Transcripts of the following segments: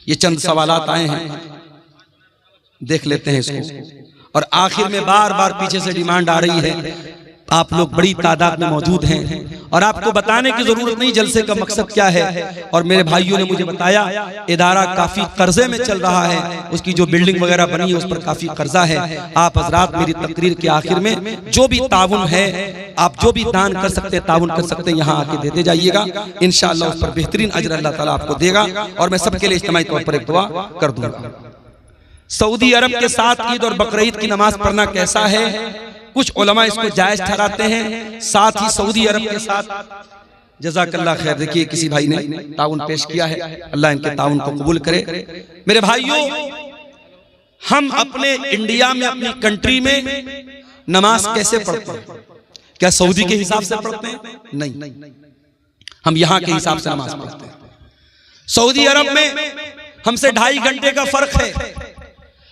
ये चंद सवालात आए हैं, देख लेते हैं इसको। और आखिर में बार बार पीछे से डिमांड आ रही है, आप लोग बड़ी तादाद में मौजूद हैं और आपको बताने की जरूरत नहीं जलसे का मकसद क्या है। और मेरे भाइयों ने मुझे बताया इदारा काफी कर्जे में चल रहा है, उसकी जो बिल्डिंग वगैरह बनी है उस पर काफी कर्जा है। आप हजरात मेरी तकरीर के आखिर में जो भी ताउन है, आप जो भी दान कर सकते हैं, ताउन कर सकते हैं, यहाँ आके देते जाइएगा। इंशाअल्लाह उस पर बेहतरीन अजर अल्लाह ताला आपको देगा। और मैं सबके लिए इज्तिमाई तौर पर एक दुआ कर दूंगा। सऊदी अरब के साथ ईद और बकरीद की नमाज पढ़ना कैसा है? कुछ उलमा इसको जायज ठहराते हैं, साथ ही सऊदी अरब के साथ जज़ाकल्लाह खैर। देखिए किसी भाई ने ताउन पेश किया है, अल्लाह इनके ताउन को कबूल करे। मेरे भाइयों, हम अपने इंडिया में, अपनी कंट्री में नमाज कैसे पढ़ते हैं? क्या सऊदी के हिसाब से पढ़ते हैं? नहीं, हम यहाँ के हिसाब से नमाज पढ़ते हैं। सऊदी अरब में हमसे 2.5 घंटे का फर्क है।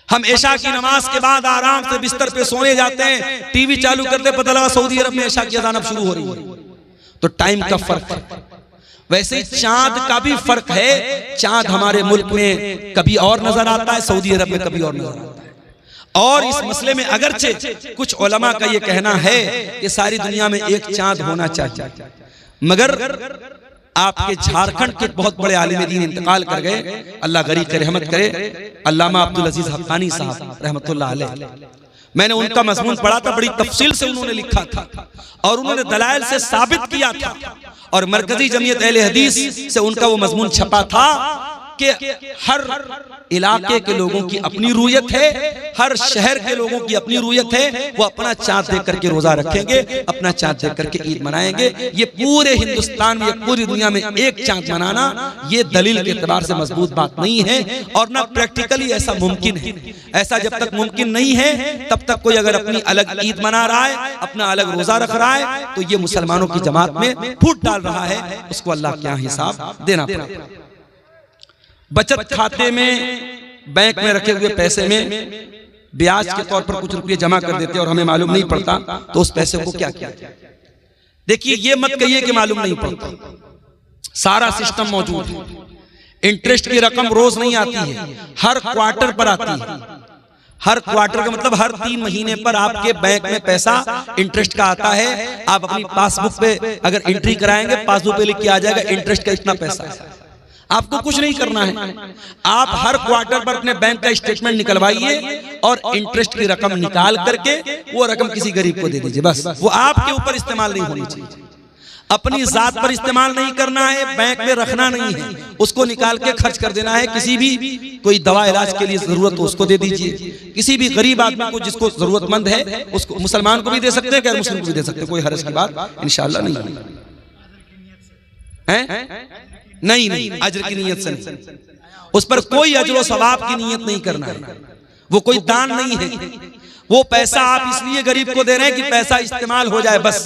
हम ऐशा की नमाज के बाद आराम से बिस्तर पे सोने जाते हैं, टीवी चालू करते पता लगा सऊदी अरब में ऐशा की अज़ान अब शुरू हो रही है। तो टाइम का फर्क है। वैसे ही चांद का भी फर्क है। चांद हमारे मुल्क में कभी और नजर आता है, सऊदी अरब में कभी और नजर आता है। और इस मसले में अगरचे कुछ उलमा का ये कहना है कि सारी दुनिया में एक चांद होना चाहिए, मगर आपके झारखंड के बहुत बड़े आलिम दीन इंतकाल कर गए, अल्लाह गरीब के रहमत करे, अल्लामा अब्दुल अजीज हक्कानी साहब रहमतुल्लाह अलैह। मैंने उनका मजमून पढ़ा था, बड़ी तफसील से उन्होंने लिखा था और उन्होंने दलाइल से साबित किया था। और मरकजी जमीयत अहले हदीस से उनका वो मजमून छपा था कि हर इलाके के लोगों की अपनी रूयत है, हर शहर के लोगों की अपनी रूयत है। वो अपना चांद देख करके रोजा रखेंगे, अपना चांद देख करके ईद मनाएंगे। ये पूरे हिंदुस्तान में, पूरी दुनिया में एक चांद मनाना, ये दलील के एतबार से मजबूत बात नहीं है और ना प्रैक्टिकली ऐसा मुमकिन है। ऐसा जब तक मुमकिन नहीं है तब तक कोई अगर अपनी अलग ईद मना रहा है, अपना अलग रोजा रख रहा है, तो ये मुसलमानों की जमात में फूट डाल रहा है। उसको अल्लाह क्या हिसाब देना पड़ेगा। बचत खाते में, बैंक में रखे हुए पैसे में ब्याज के तौर पर कुछ रुपए जमा कर देते और हमें मालूम नहीं पड़ता, तो उस पैसे को क्या किया? देखिए, ये मत कहिए कि मालूम नहीं पड़ता, सारा सिस्टम मौजूद है। इंटरेस्ट की रकम रोज नहीं आती है, हर क्वार्टर पर आती है। हर क्वार्टर का मतलब हर 3 महीने पर आपके बैंक में पैसा इंटरेस्ट का आता है। आप अपनी पासबुक पे अगर एंट्री कराएंगे, पासबुक पे लिख के आ जाएगा इंटरेस्ट का इतना पैसा है। आपको कुछ नहीं करना है, आप हर क्वार्टर पर अपने बैंक का स्टेटमेंट निकलवाइए और इंटरेस्ट की रकम निकाल करके वो रकम किसी गरीब को दे दीजिए। बस वो आपके ऊपर इस्तेमाल नहीं होनी चाहिए, अपनी जात पर इस्तेमाल नहीं करना है, बैंक में रखना नहीं है, उसको निकाल के खर्च कर देना है। किसी भी कोई दवा इलाज के लिए जरूरत हो उसको दे दीजिए, किसी भी गरीब आदमी को जिसको जरूरतमंद है उसको, मुसलमान को भी दे सकते हैं, गैर मुस्लिम को भी दे सकते हैं, कोई हर्ज की बात इंशाअल्लाह नहीं है। नहीं, अजर की नीयत से नहीं, उस पर कोई अजर व सवाब की नीयत नहीं करना है। वो कोई दान नहीं है, वो पैसा आप इसलिए गरीब को दे रहे हैं कि पैसा इस्तेमाल हो जाए, बस।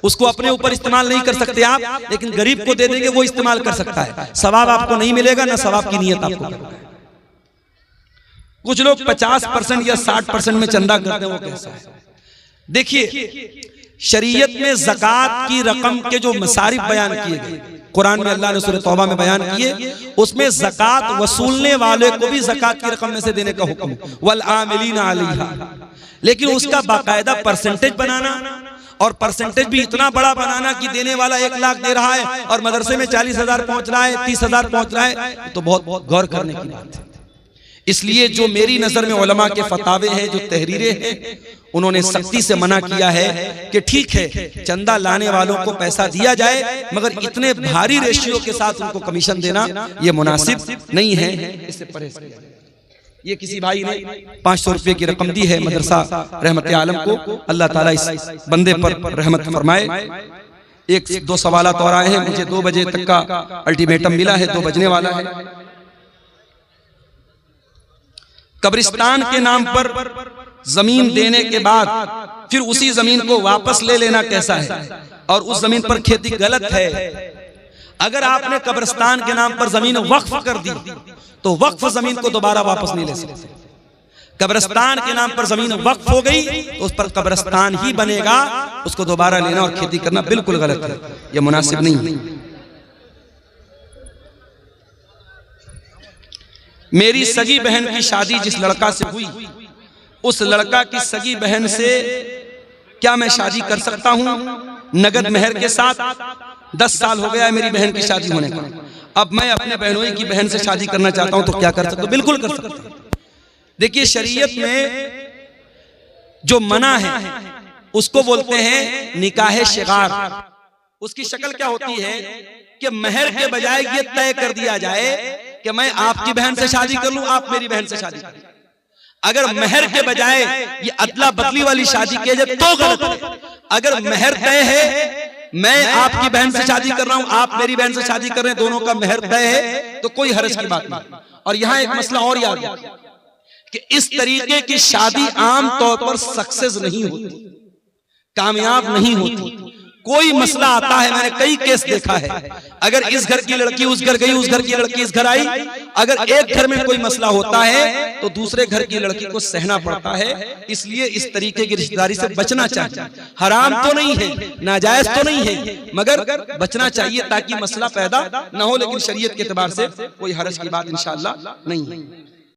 उसको अपने ऊपर इस्तेमाल नहीं कर सकते आप, लेकिन गरीब को दे देंगे, वो इस्तेमाल कर सकता है। सवाब आपको नहीं मिलेगा, ना सवाब की नीयत आपको करना है। कुछ लोग 50% या 60% में चंदा करते हैं, वो कैसा है? देखिए, शरीयत में ज़कात की रकम के जो मसारिफ बयान किए गए, कुरान में अल्लाह ने सूरह तौबा में बयान किए, उसमें ज़कात वसूलने वाले को भी ज़कात की रकम में से देने का हुक्म, वल आमिलीना अलैहा। लेकिन उसका बाकायदा परसेंटेज बनाना, और परसेंटेज भी इतना बड़ा बनाना कि देने वाला 1 लाख दे रहा है और मदरसे में 40,000 पहुंच रहा है, 30,000 पहुंच रहा है, तो बहुत गौर करने की बात है। इसलिए जो मेरी नजर में उलमा के फतावे हैं, जो तहरीरें हैं, उन्होंने सख्ती से मना किया है कि ठीक है चंदा लाने वालों को पैसा दिया जाए, मगर इतने भारी रेशियो के साथ उनको कमीशन देना ये मुनासिब नहीं है, इससे परहेज किया जाए। ये किसी भाई ने 500 रुपए की रकम दी है मदरसा रहमत आलम को, अल्लाह ताला इस बंदे पर रहमत फरमाए। 1-2 सवालात और आए हैं, मुझे 2 बजे तक का अल्टीमेटम मिला है, 2 बजने वाला है। कब्रिस्तान के नाम पर जमीन देने के बाद फिर उसी जमीन को वापस ले लेना कैसा है? और उस जमीन पर खेती गलत है। अगर आपने कब्रिस्तान के नाम पर जमीन वक्फ कर दी तो वक्फ जमीन को दोबारा वापस नहीं ले सकते। कब्रिस्तान के नाम पर जमीन वक्फ हो गई तो उस पर कब्रिस्तान ही बनेगा, उसको दोबारा लेना और खेती करना बिल्कुल गलत है, यह मुनासिब नहीं है। मेरी सगी बहन की शादी जिस लड़का से हुई, उस लड़का की सगी बहन से क्या मैं शादी कर सकता हूं नगद मेहर के साथ? 10 साल हो गया है मेरी बहन की शादी होने का, अब मैं अपने बहनोई की बहन से शादी करना चाहता हूं, तो क्या कर सकता हूं? बिल्कुल कर सकता हूं। देखिए, शरीयत में जो मना है उसको बोलते हैं निकाह शिगार। उसकी शक्ल क्या होती है कि महर के बजाय ये तय कर दिया जाए कि मैं आपकी बहन से शादी कर लूं, आप मेरी बहन से शादी कर लूं। अगर महर के बजाय ये अदला बदली वाली शादी की जाए तो गलत है। अगर महर तय है, मैं आपकी बहन से शादी कर रहा हूं, आप मेरी बहन से शादी कर रहे हैं, दोनों का महर तय है, तो कोई हर्ज की बात नहीं। और यहां एक मसला और याद है कि इस तरीके की शादी आम तौर पर सक्सेस नहीं होती, कामयाब नहीं होती। कोई मसला आता है, मैंने कई केस देखा है, अगर इस घर की लड़की उस घर गई, उस घर की लड़की इस घर आई, अगर एक घर में कोई मसला होता है तो दूसरे घर की लड़की को सहना पड़ता है। इसलिए इस तरीके की रिश्तेदारी से बचना चाहिए। हराम तो नहीं है, नाजायज तो नहीं है, मगर बचना चाहिए ताकि मसला पैदा न हो। लेकिन शरीयत के एतबार से कोई हरज की बात इंशाअल्लाह नहीं है।